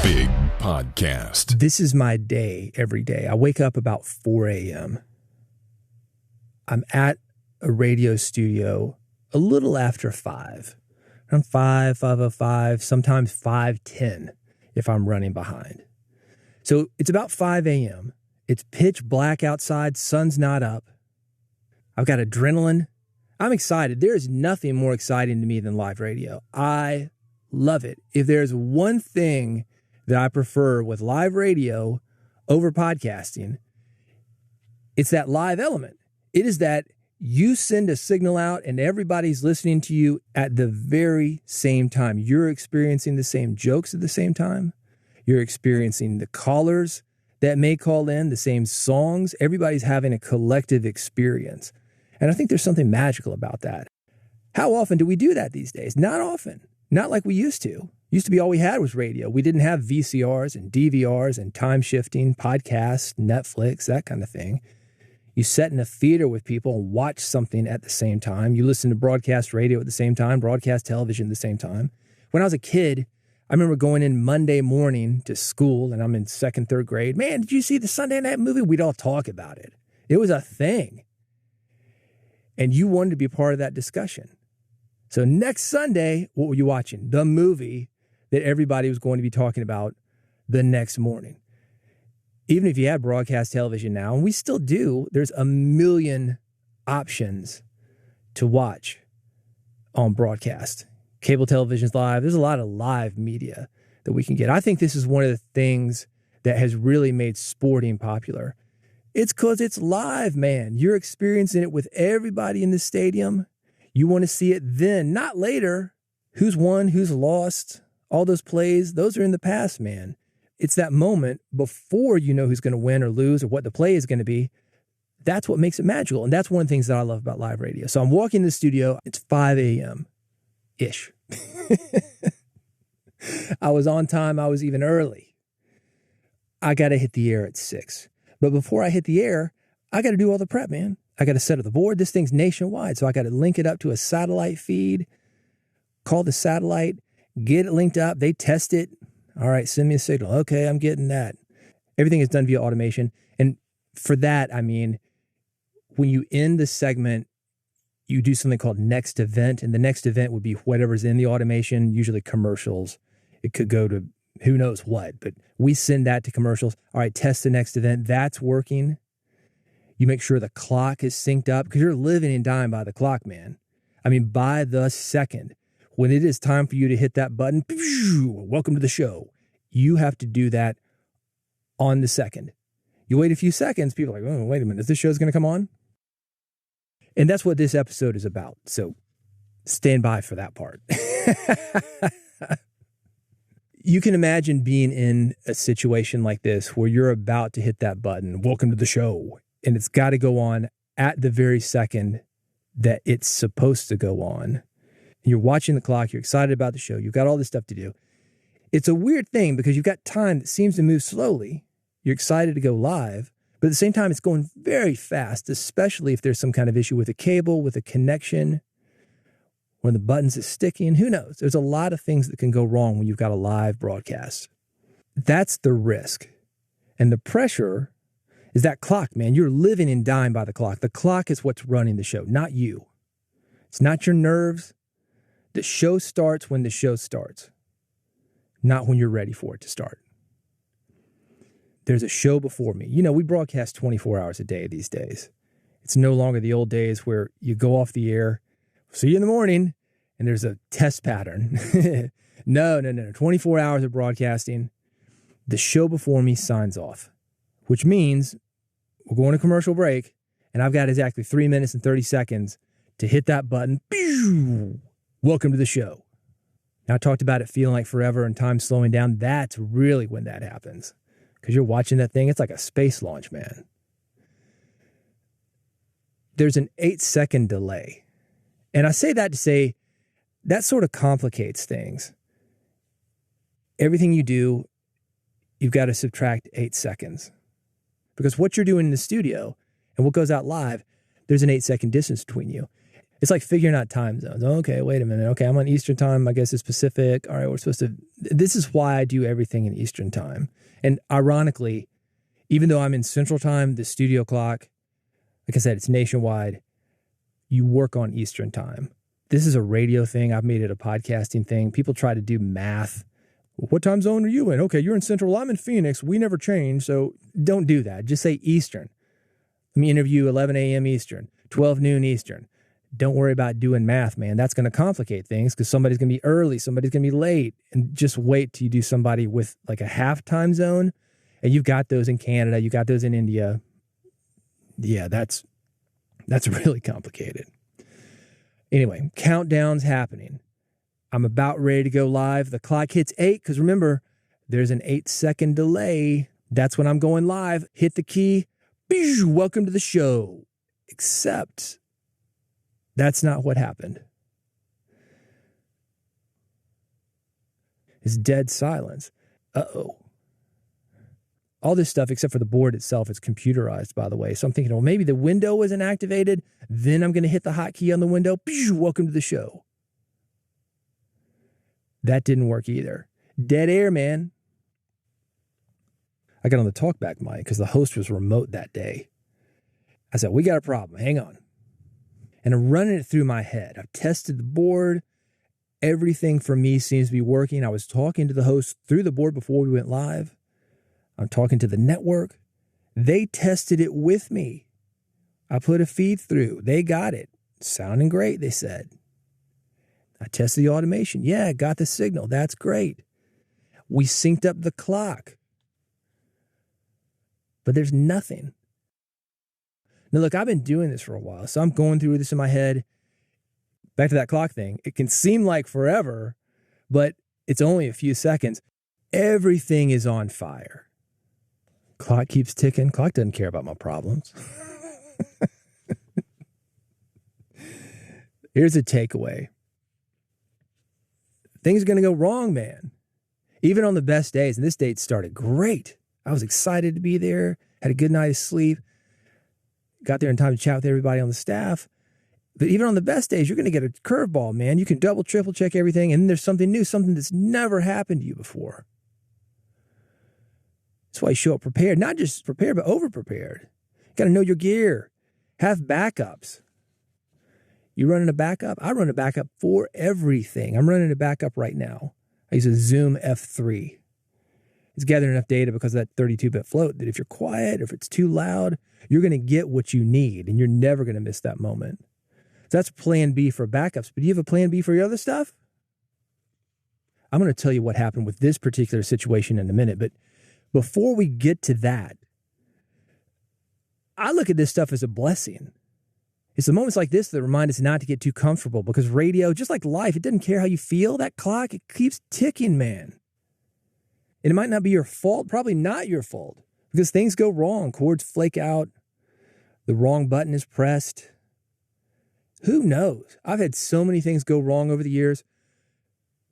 Big Podcast. This is my day every day. I wake up about 4 a.m. I'm at a radio studio a little after 5. Around 5:05, sometimes 5:10 if I'm running behind. So it's about 5 a.m. It's pitch black outside, sun's not up. I've got adrenaline. I'm excited. There is nothing more exciting to me than live radio. I love it. If there's one thing that I prefer with live radio over podcasting, it's that live element. It is that you send a signal out and everybody's listening to you at the very same time. You're experiencing the same jokes at the same time. You're experiencing the callers that may call in, the same songs. Everybody's having a collective experience. And I think there's something magical about that. How often do we do that these days? Not often. Not like we used to. Used to be all we had was radio. We didn't have VCRs and DVRs and time shifting, podcasts, Netflix, that kind of thing. You sat in a theater with people and watched something at the same time. You listened to broadcast radio at the same time, broadcast television at the same time. When I was a kid, I remember going in Monday morning to school, and I'm in second, third grade. Man, did you see the Sunday night movie? We'd all talk about it. It was a thing. And you wanted to be part of that discussion. So next Sunday, what were you watching? The movie that everybody was going to be talking about the next morning. Even if you have broadcast television now, and we still do, there's a million options to watch on broadcast. Cable television's live. There's a lot of live media that we can get. I think this is one of the things that has really made sporting popular. It's because it's live, man. You're experiencing it with everybody in the stadium. You want to see it then, not later. Who's won, who's lost, all those plays, those are in the past, man. It's that moment before you know who's going to win or lose or what the play is going to be. That's what makes it magical. And that's one of the things that I love about live radio. So I'm walking in the studio. It's 5 a.m.-ish. I was on time. I was even early. I got to hit the air at 6. But before I hit the air, I got to do all the prep, man. I got to set up the board. This thing's nationwide. So I got to link it up to a satellite feed, call the satellite, get it linked up. They test it. All right, send me a signal. Okay, I'm getting that. Everything is done via automation. And for that, I mean, when you end the segment, you do something called next event. And the next event would be whatever's in the automation, usually commercials. It could go to who knows what, but we send that to commercials. All right, test the next event. That's working. You make sure the clock is synced up because you're living and dying by the clock, man. I mean, by the second. When it is time for you to hit that button, welcome to the show. You have to do that on the second. You wait a few seconds, people are like, oh, wait a minute, is this show's going to come on? And that's what this episode is about. So stand by for that part. You can imagine being in a situation like this where you're about to hit that button, welcome to the show, and it's got to go on at the very second that it's supposed to go on. You're watching the clock. You're excited about the show. You've got all this stuff to do. It's a weird thing because you've got time that seems to move slowly. You're excited to go live, but at the same time, it's going very fast, especially if there's some kind of issue with a cable, with a connection, when the buttons is sticking. Who knows? There's a lot of things that can go wrong when you've got a live broadcast. That's the risk. And the pressure is that clock, man. You're living and dying by the clock. The clock is what's running the show, not you. It's not your nerves. The show starts when the show starts, not when you're ready for it to start. There's a show before me. You know, we broadcast 24 hours a day these days. It's no longer the old days where you go off the air, see you in the morning, and there's a test pattern. No. 24 hours of broadcasting. The show before me signs off, which means we're going to commercial break, and I've got exactly 3 minutes and 30 seconds to hit that button. Welcome to the show. Now, I talked about it feeling like forever and time slowing down. That's really when that happens. Because you're watching that thing. It's like a space launch, man. There's an 8-second delay. And I say that to say that sort of complicates things. Everything you do, you've got to subtract 8 seconds. Because what you're doing in the studio and what goes out live, there's an 8-second distance between you. It's like figuring out time zones. Okay, wait a minute. Okay, I'm on Eastern time. I guess it's Pacific. All right, we're supposed to. This is why I do everything in Eastern time. And ironically, even though I'm in Central time, the studio clock, like I said, it's nationwide. You work on Eastern time. This is a radio thing. I've made it a podcasting thing. People try to do math. What time zone are you in? Okay, you're in Central. Well, I'm in Phoenix. We never change. So don't do that. Just say Eastern. Let me interview 11 a.m. Eastern, 12 noon Eastern. Don't worry about doing math, man. That's going to complicate things because somebody's going to be early, somebody's going to be late. And just wait till you do somebody with like a half time zone. And you've got those in Canada, you got those in India. Yeah, that's really complicated. Anyway, countdown's happening. I'm about ready to go live. The clock hits 8 because remember, there's an 8-second delay. That's when I'm going live. Hit the key. Welcome to the show. Except that's not what happened. It's dead silence. Uh-oh. All this stuff, except for the board itself, is computerized, by the way. So I'm thinking, well, maybe the window wasn't activated. Then I'm going to hit the hotkey on the window. Welcome to the show. That didn't work either. Dead air, man. I got on the talkback mic because the host was remote that day. I said, we got a problem. Hang on. And I'm running it through my head. I've tested the board. Everything for me seems to be working. I was talking to the host through the board before we went live. I'm talking to the network. They tested it with me. I put a feed through. They got it. Sounding great, they said. I tested the automation. Yeah, got the signal. That's great. We synced up the clock. But there's nothing. Now, look, I've been doing this for a while, so I'm going through this in my head. Back to that clock thing. It can seem like forever, but it's only a few seconds. Everything is on fire. Clock keeps ticking. Clock doesn't care about my problems. Here's a takeaway. Things are going to go wrong, man. Even on the best days, and this date started great. I was excited to be there, had a good night of sleep, got there in time to chat with everybody on the staff. But even on the best days, you're going to get a curveball, man. You can double, triple check everything, and then there's something new, something that's never happened to you before. That's why you show up prepared, not just prepared, but over-prepared. You got to know your gear. Have backups. You running a backup? I run a backup for everything. I'm running a backup right now. I use a Zoom F3. It's gathering enough data because of that 32-bit float that if you're quiet, or if it's too loud, you're going to get what you need, and you're never going to miss that moment. So that's plan B for backups. But do you have a plan B for your other stuff? I'm going to tell you what happened with this particular situation in a minute. But before we get to that, I look at this stuff as a blessing. It's the moments like this that remind us not to get too comfortable, because radio, just like life, it doesn't care how you feel. That clock, it keeps ticking, man. And it might not be your fault, probably not your fault, because things go wrong. Cords flake out. The wrong button is pressed. Who knows? I've had so many things go wrong over the years.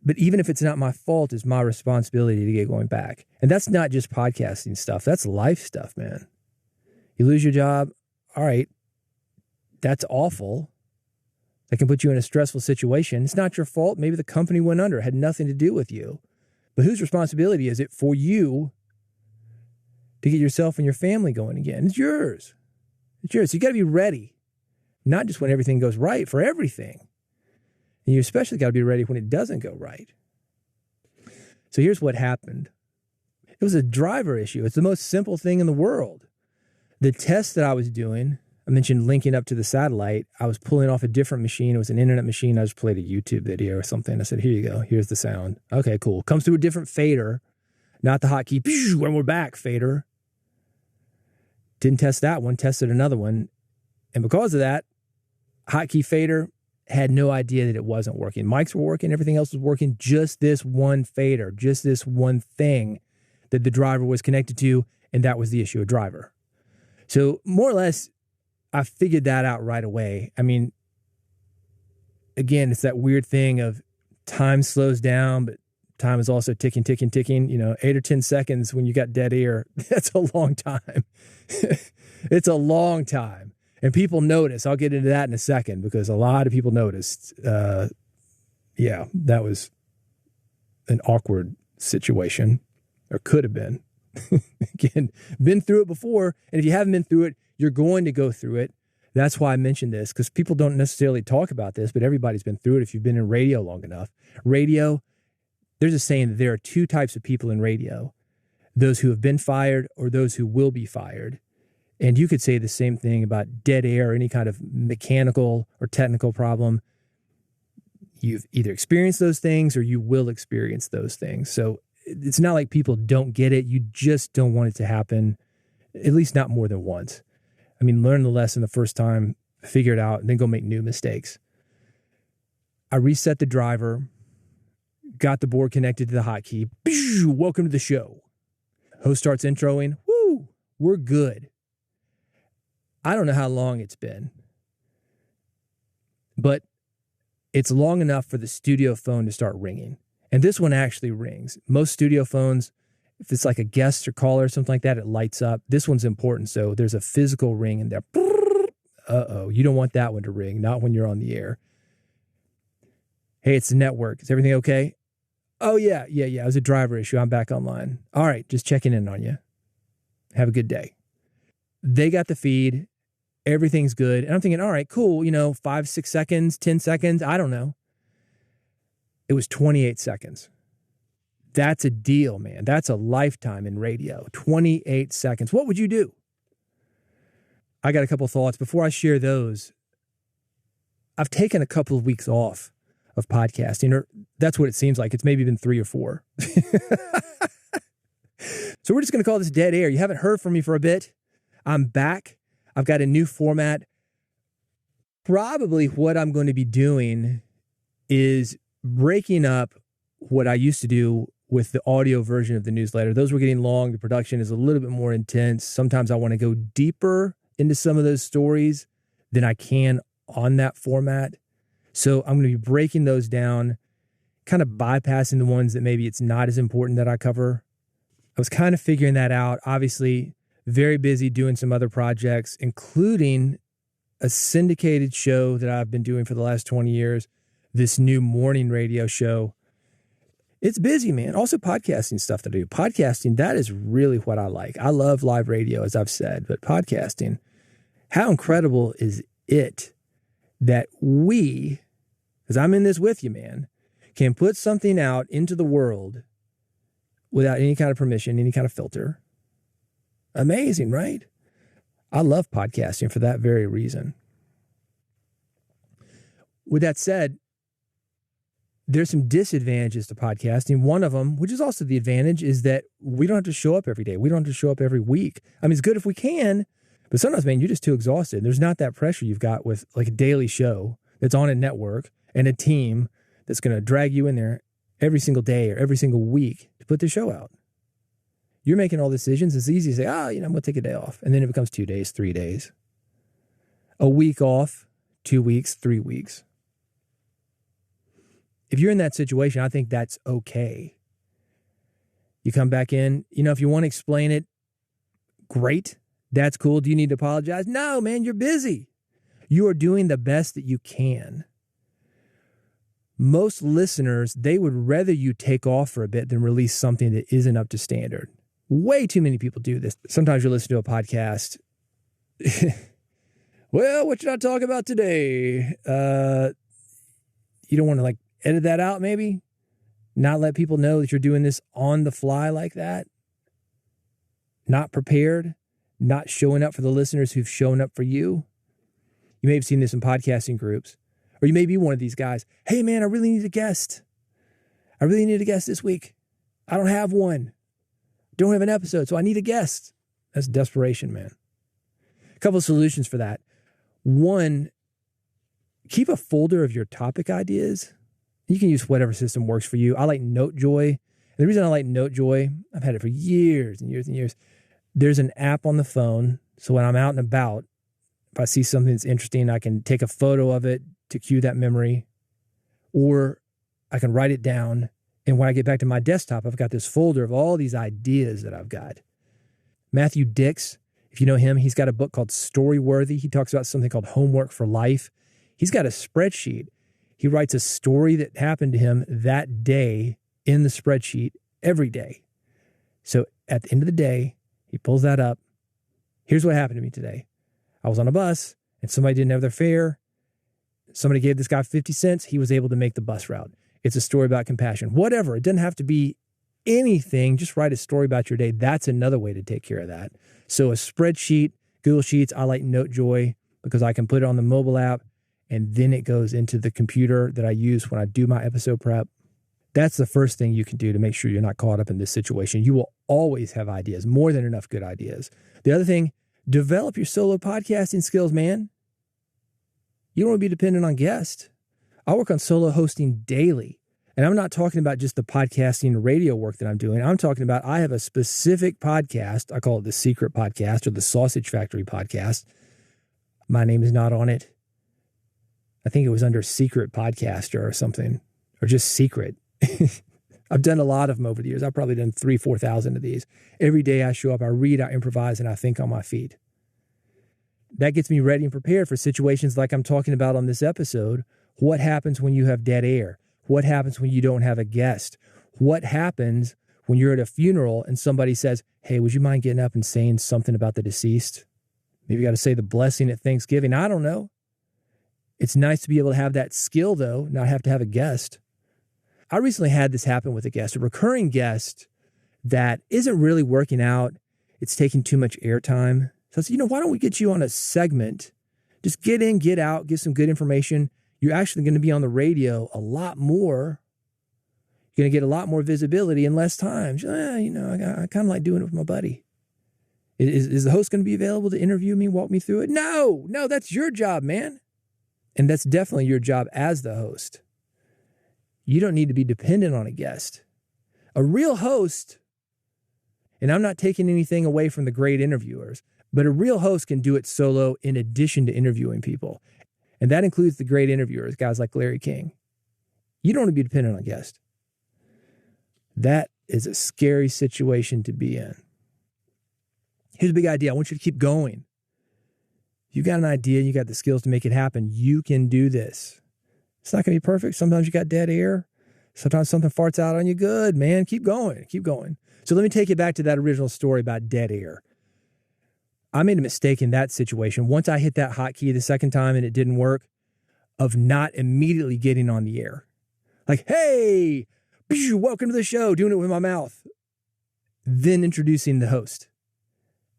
But even if it's not my fault, it's my responsibility to get going back. And that's not just podcasting stuff. That's life stuff, man. You lose your job. All right. That's awful. That can put you in a stressful situation. It's not your fault. Maybe the company went under. It had nothing to do with you. But whose responsibility is it for you to get yourself and your family going again? It's yours. It's yours. So you got to be ready. Not just when everything goes right, for everything. And you especially got to be ready when it doesn't go right. So here's what happened. It was a driver issue. It's the most simple thing in the world. The test that I was doing, I mentioned linking up to the satellite. I was pulling off a different machine. It was an internet machine. I just played a YouTube video or something. I said, here you go. Here's the sound. Okay, cool. Comes through a different fader, not the hotkey. When we're back, fader. Didn't test that one. Tested another one. And because of that, hotkey fader had no idea that it wasn't working. Mics were working. Everything else was working. Just this one fader, just this one thing that the driver was connected to. And that was the issue, a driver. So more or less, I figured that out right away. I mean, again, it's that weird thing of time slows down, but time is also ticking, ticking, ticking. 8 or 10 seconds when you got dead air, that's a long time. It's a long time. And people notice. I'll get into that in a second because a lot of people noticed. Yeah, that was an awkward situation, or could have been. Again, been through it before. And if you haven't been through it, you're going to go through it. That's why I mentioned this, because people don't necessarily talk about this, but everybody's been through it if you've been in radio long enough. Radio, there's a saying that there are two types of people in radio: those who have been fired or those who will be fired. And you could say the same thing about dead air or any kind of mechanical or technical problem. You've either experienced those things or you will experience those things. So it's not like people don't get it. You just don't want it to happen, at least not more than once. I mean, learn the lesson the first time, figure it out, and then go make new mistakes. I reset the driver, got the board connected to the hotkey. Welcome to the show. Host starts introing. Woo, we're good. I don't know how long it's been, but it's long enough for the studio phone to start ringing. And this one actually rings. Most studio phones, if it's like a guest or caller or something like that, it lights up. This one's important. So there's a physical ring in there. Uh-oh, you don't want that one to ring, not when you're on the air. Hey, it's the network. Is everything okay? Oh, yeah. It was a driver issue. I'm back online. All right, just checking in on you. Have a good day. They got the feed. Everything's good. And I'm thinking, all right, cool. 5, 6 seconds, 10 seconds. I don't know. It was 28 seconds. That's a deal, man. That's a lifetime in radio. 28 seconds. What would you do? I got a couple thoughts. Before I share those, I've taken a couple of weeks off of podcasting, or that's what it seems like. It's maybe been 3 or 4. So we're just going to call this dead air. You haven't heard from me for a bit. I'm back. I've got a new format. Probably what I'm going to be doing is breaking up what I used to do with the audio version of the newsletter. Those were getting long. The production is a little bit more intense. Sometimes I want to go deeper into some of those stories than I can on that format. So I'm going to be breaking those down, kind of bypassing the ones that maybe it's not as important that I cover. I was kind of figuring that out. Obviously, very busy doing some other projects, including a syndicated show that I've been doing for the last 20 years, this new morning radio show. It's busy, man. Also podcasting stuff that I do. Podcasting, that is really what I like. I love live radio, as I've said, but podcasting, how incredible is it that we, because I'm in this with you, man, can put something out into the world without any kind of permission, any kind of filter. Amazing, right? I love podcasting for that very reason. With that said, there's some disadvantages to podcasting. One of them, which is also the advantage, is that we don't have to show up every day. We don't have to show up every week. I mean, it's good if we can, but sometimes, man, you're just too exhausted. There's not that pressure you've got with like a daily show that's on a network and a team that's going to drag you in there every single day or every single week to put the show out. You're making all decisions. It's easy to say, I'm going to take a day off. And then it becomes 2 days, 3 days. A week off, 2 weeks, 3 weeks. If you're in that situation, I think that's okay. You come back in, if you want to explain it, great. That's cool. Do you need to apologize? No, man, you're busy. You are doing the best that you can. Most listeners, they would rather you take off for a bit than release something that isn't up to standard. Way too many people do this. Sometimes you listen to a podcast. Well, what should I talk about today? You don't want to edit that out maybe? Not let people know that you're doing this on the fly like that? Not prepared? Not showing up for the listeners who've shown up for you? You may have seen this in podcasting groups. Or you may be one of these guys. Hey, man, I really need a guest. I really need a guest this week. I don't have one. Don't have an episode, so I need a guest. That's desperation, man. A couple of solutions for that. One, keep a folder of your topic ideas. You can use whatever system works for you. I like NoteJoy. And the reason I like NoteJoy, I've had it for years and years and years. There's an app on the phone. So when I'm out and about, if I see something that's interesting, I can take a photo of it to cue that memory, or I can write it down. And when I get back to my desktop, I've got this folder of all these ideas that I've got. Matthew Dix, If you know him, he's got a book called Storyworthy. He talks about something called homework for life. He's got a spreadsheet. He writes a story that happened to him that day in the spreadsheet every day. So at the end of the day, he pulls that up. Here's what happened to me today. I was on a bus and somebody didn't have their fare. Somebody gave this guy 50 cents. He was able to make the bus route. It's a story about compassion. Whatever. It doesn't have to be anything. Just write a story about your day. That's another way to take care of that. So a spreadsheet, Google Sheets, I like NoteJoy because I can put it on the mobile app and then it goes into the computer that I use when I do my episode prep. That's the first thing you can do to make sure you're not caught up in this situation. You will always have ideas, more than enough good ideas. The other thing, develop your solo podcasting skills, man. You don't want to be dependent on guests. I work on solo hosting daily. And I'm not talking about just the podcasting radio work that I'm doing. I'm talking about I have a specific podcast. I call it the Secret Podcast or the Sausage Factory Podcast. My name is not on it. I think it was under Secret Podcaster or something, or just Secret. I've done a lot of them over the years. I've probably done 3,000, 4,000 of these. Every day I show up, I read, I improvise, and I think on my feet. That gets me ready and prepared for situations like I'm talking about on this episode. What happens when you have dead air? What happens when you don't have a guest? What happens when you're at a funeral and somebody says, hey, would you mind getting up and saying something about the deceased? Maybe you got to say the blessing at Thanksgiving. I don't know. It's nice to be able to have that skill, though, not have to have a guest. I recently had this happen with a guest, a recurring guest that isn't really working out. It's taking too much airtime. So I said, why don't we get you on a segment? Just get in, get out, get some good information. You're actually going to be on the radio a lot more. You're going to get a lot more visibility in less time. I kind of like doing it with my buddy. Is the host going to be available to interview me, walk me through it? No, that's your job, man. And that's definitely your job as the host. You don't need to be dependent on a guest. A real host, and I'm not taking anything away from the great interviewers, but a real host can do it solo in addition to interviewing people. And that includes the great interviewers, guys like Larry King. You don't want to be dependent on guests. That is a scary situation to be in. Here's a big idea. I want you to keep going. You got an idea, you got the skills to make it happen. You can do this. It's not going to be perfect. Sometimes you got dead air. Sometimes something farts out on you. Good, man. Keep going. Keep going. So let me take you back to that original story about dead air. I made a mistake in that situation. Once I hit that hotkey the second time and it didn't work, of not immediately getting on the air. Like, hey, welcome to the show, doing it with my mouth. Then introducing the host.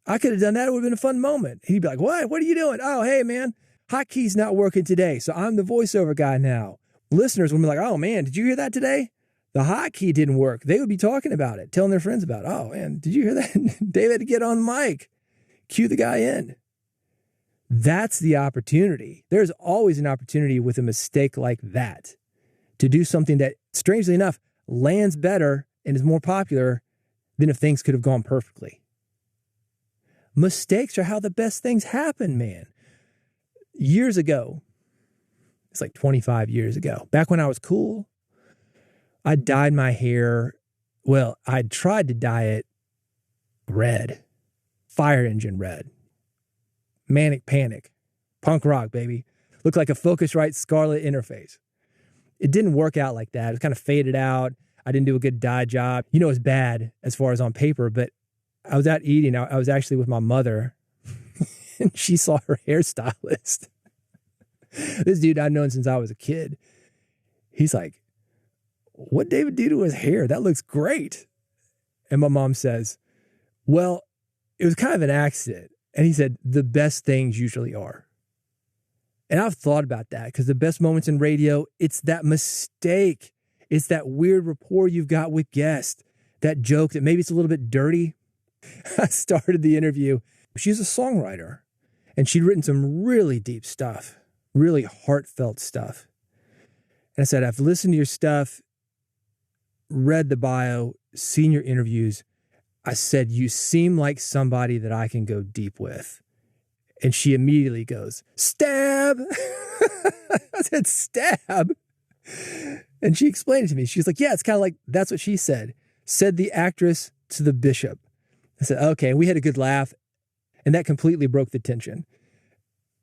I could have done that. It would have been a fun moment. He'd be like, what? What are you doing? Oh, hey, man, hotkey's not working today. So I'm the voiceover guy now. Listeners would be like, oh, man, did you hear that today? The hotkey didn't work. They would be talking about it, telling their friends about it. Oh, man, did you hear that? David had to get on the mic. Cue the guy in. That's the opportunity. There's always an opportunity with a mistake like that to do something that, strangely enough, lands better and is more popular than if things could have gone perfectly. Mistakes are how the best things happen, man. Years ago, it's like 25 years ago, back when I was cool, I dyed my hair. Well, I tried to dye it red. Fire engine red. Manic panic. Punk rock, baby. Looked like a Focusrite Scarlett interface. It didn't work out like that. It kind of faded out. I didn't do a good dye job. It was bad as far as on paper, but I was out eating. I was actually with my mother and she saw her hairstylist. This dude I'd known since I was a kid. He's like, what'd David do to his hair? That looks great. And my mom says, well, it was kind of an accident. And he said, the best things usually are. And I've thought about that because the best moments in radio, it's that mistake. It's that weird rapport you've got with guests. That joke that maybe it's a little bit dirty. I started the interview. She's a songwriter and she'd written some really deep stuff, really heartfelt stuff. And I said, I've listened to your stuff, read the bio, seen your interviews. I said, you seem like somebody that I can go deep with. And she immediately goes, stab. I said, stab. And she explained it to me. She's like, yeah, it's kind of like, that's what she said. Said the actress to the bishop. I said, okay. We had a good laugh. And that completely broke the tension.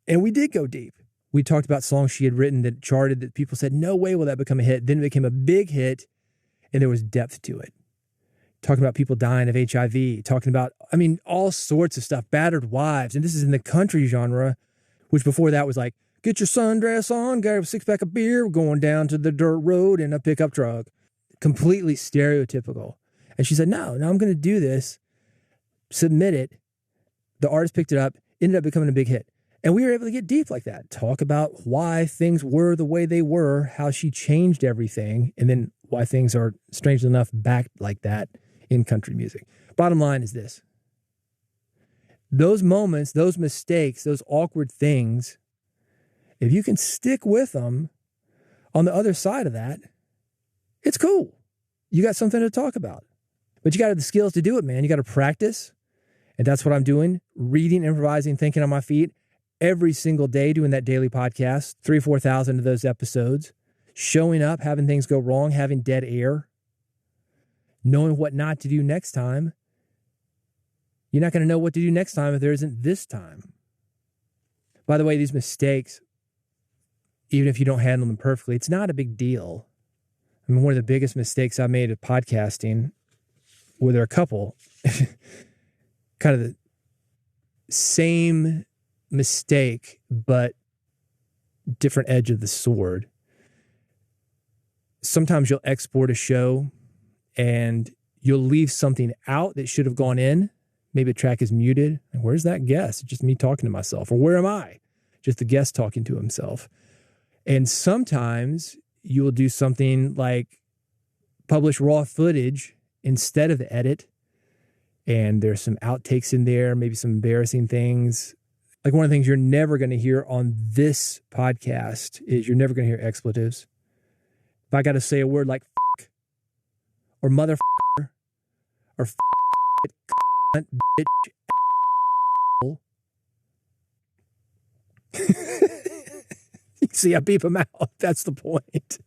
And we did go deep. We talked about songs she had written that charted that people said, no way will that become a hit. Then it became a big hit, and there was depth to it. Talking about people dying of HIV, talking about, all sorts of stuff, battered wives. And this is in the country genre, which before that was like, get your sundress on, got a 6-pack of beer, we're going down to the dirt road in a pickup truck. Completely stereotypical. And she said, no, I'm going to do this, submit it. The artist picked it up, ended up becoming a big hit. And we were able to get deep like that, talk about why things were the way they were, how she changed everything, and then why things are, strangely enough, back like that in country music. Bottom line is this. Those moments, those mistakes, those awkward things, if you can stick with them on the other side of that, it's cool. You got something to talk about. But you got to have the skills to do it, man. You got to practice. And that's what I'm doing. Reading, improvising, thinking on my feet every single day, doing that daily podcast, 3,000 or 4,000 of those episodes, showing up, having things go wrong, having dead air, knowing what not to do next time. You're not going to know what to do next time if there isn't this time. By the way, these mistakes, even if you don't handle them perfectly, it's not a big deal. One of the biggest mistakes I made of podcasting, well, there are a couple, kind of the same mistake, but different edge of the sword. Sometimes you'll export a show and you'll leave something out that should have gone in. Maybe a track is muted. And where's that guest? It's just me talking to myself. Or where am I? Just the guest talking to himself. And sometimes you will do something like publish raw footage instead of the edit. And there's some outtakes in there, maybe some embarrassing things. Like one of the things you're never going to hear on this podcast is you're never going to hear expletives. If I got to say a word like f*** or motherfucker or f***, cunt, bitch, see, I beep them out. That's the point.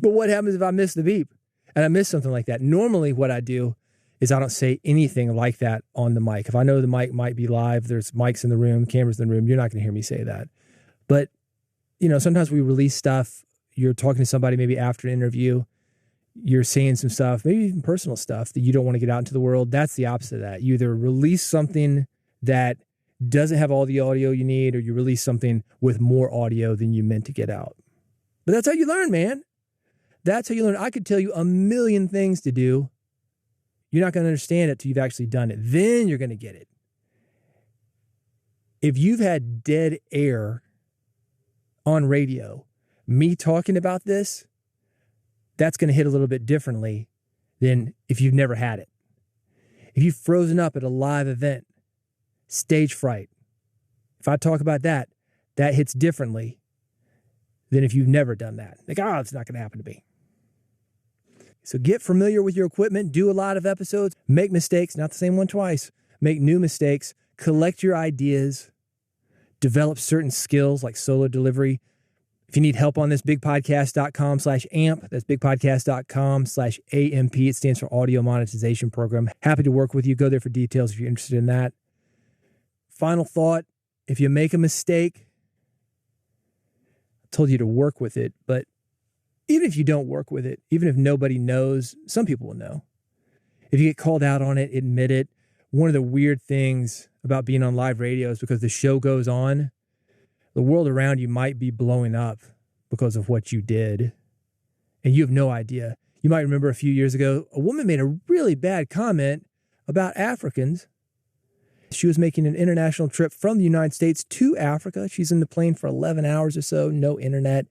But what happens if I miss the beep and I miss something like that? Normally what I do is I don't say anything like that on the mic. If I know the mic might be live, there's mics in the room, cameras in the room, you're not going to hear me say that. But, sometimes we release stuff. You're talking to somebody maybe after an interview. You're saying some stuff, maybe even personal stuff that you don't want to get out into the world. That's the opposite of that. You either release something that doesn't have all the audio you need, or you release something with more audio than you meant to get out. But that's how you learn, man. That's how you learn. I could tell you a million things to do. You're not going to understand it till you've actually done it. Then you're going to get it. If you've had dead air on radio, me talking about this, that's going to hit a little bit differently than if you've never had it. If you've frozen up at a live event, stage fright, if I talk about that, that hits differently than if you've never done that. Like, it's not going to happen to me. So get familiar with your equipment, do a lot of episodes, make mistakes, not the same one twice, make new mistakes, collect your ideas, develop certain skills like solo delivery. If you need help on this, bigpodcast.com/amp. That's bigpodcast.com/AMP. It stands for Audio Monetization Program. Happy to work with you. Go there for details if you're interested in that. Final thought, if you make a mistake, I told you to work with it, but even if you don't work with it, even if nobody knows, some people will know. If you get called out on it, admit it. One of the weird things about being on live radio is because the show goes on, the world around you might be blowing up because of what you did, and you have no idea. You might remember a few years ago, a woman made a really bad comment about Africans. She was making an international trip from the United States to Africa. She's in the plane for 11 hours or so, no internet.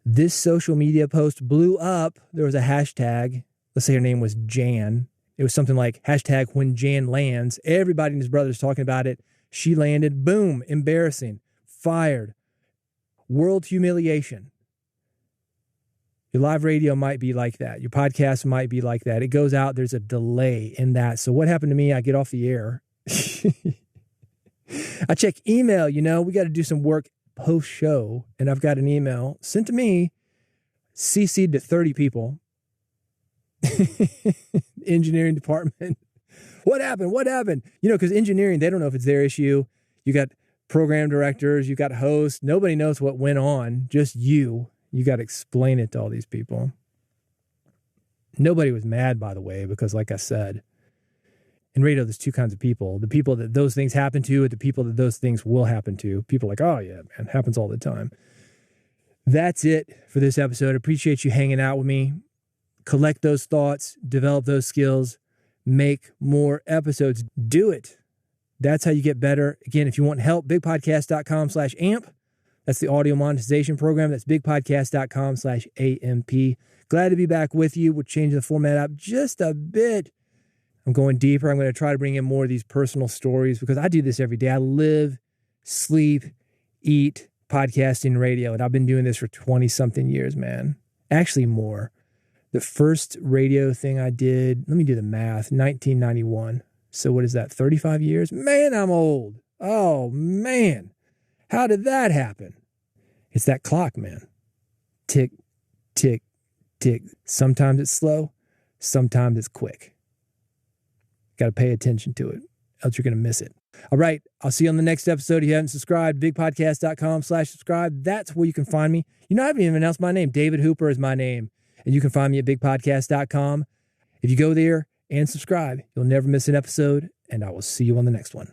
This social media post blew up. There was a hashtag. Let's say her name was Jan. It was something like hashtag when Jan lands. Everybody and his brothers talking about it. She landed. Boom. Embarrassing. Fired. World humiliation. Your live radio might be like that. Your podcast might be like that. It goes out. There's a delay in that. So what happened to me? I get off the air. I check email. We got to do some work post-show, and I've got an email sent to me, CC'd to 30 people, engineering department, What happened? What happened? Because engineering, they don't know if it's their issue. You got program directors, you got hosts. Nobody knows what went on. Just you. You got to explain it to all these people. Nobody was mad, by the way, because like I said, in radio, there's two kinds of people. The people that those things happen to and the people that those things will happen to. People are like, oh yeah, man, it happens all the time. That's it for this episode. I appreciate you hanging out with me. Collect those thoughts, develop those skills, make more episodes. Do it. That's how you get better. Again, if you want help, bigpodcast.com/amp. That's the audio monetization program. That's bigpodcast.com/AMP. Glad to be back with you. We're changing the format up just a bit. I'm going deeper. I'm going to try to bring in more of these personal stories because I do this every day. I live, sleep, eat podcasting, radio, and I've been doing this for 20-something years, man. Actually more. The first radio thing I did, let me do the math, 1991. So what is that, 35 years? Man, I'm old. Oh, man. How did that happen? It's that clock, man. Tick, tick, tick. Sometimes it's slow. Sometimes it's quick. Got to pay attention to it, else you're going to miss it. All right. I'll see you on the next episode. If you haven't subscribed, bigpodcast.com/subscribe. That's where you can find me. I haven't even announced my name. David Hooper is my name. And you can find me at bigpodcast.com. If you go there and subscribe, you'll never miss an episode, and I will see you on the next one.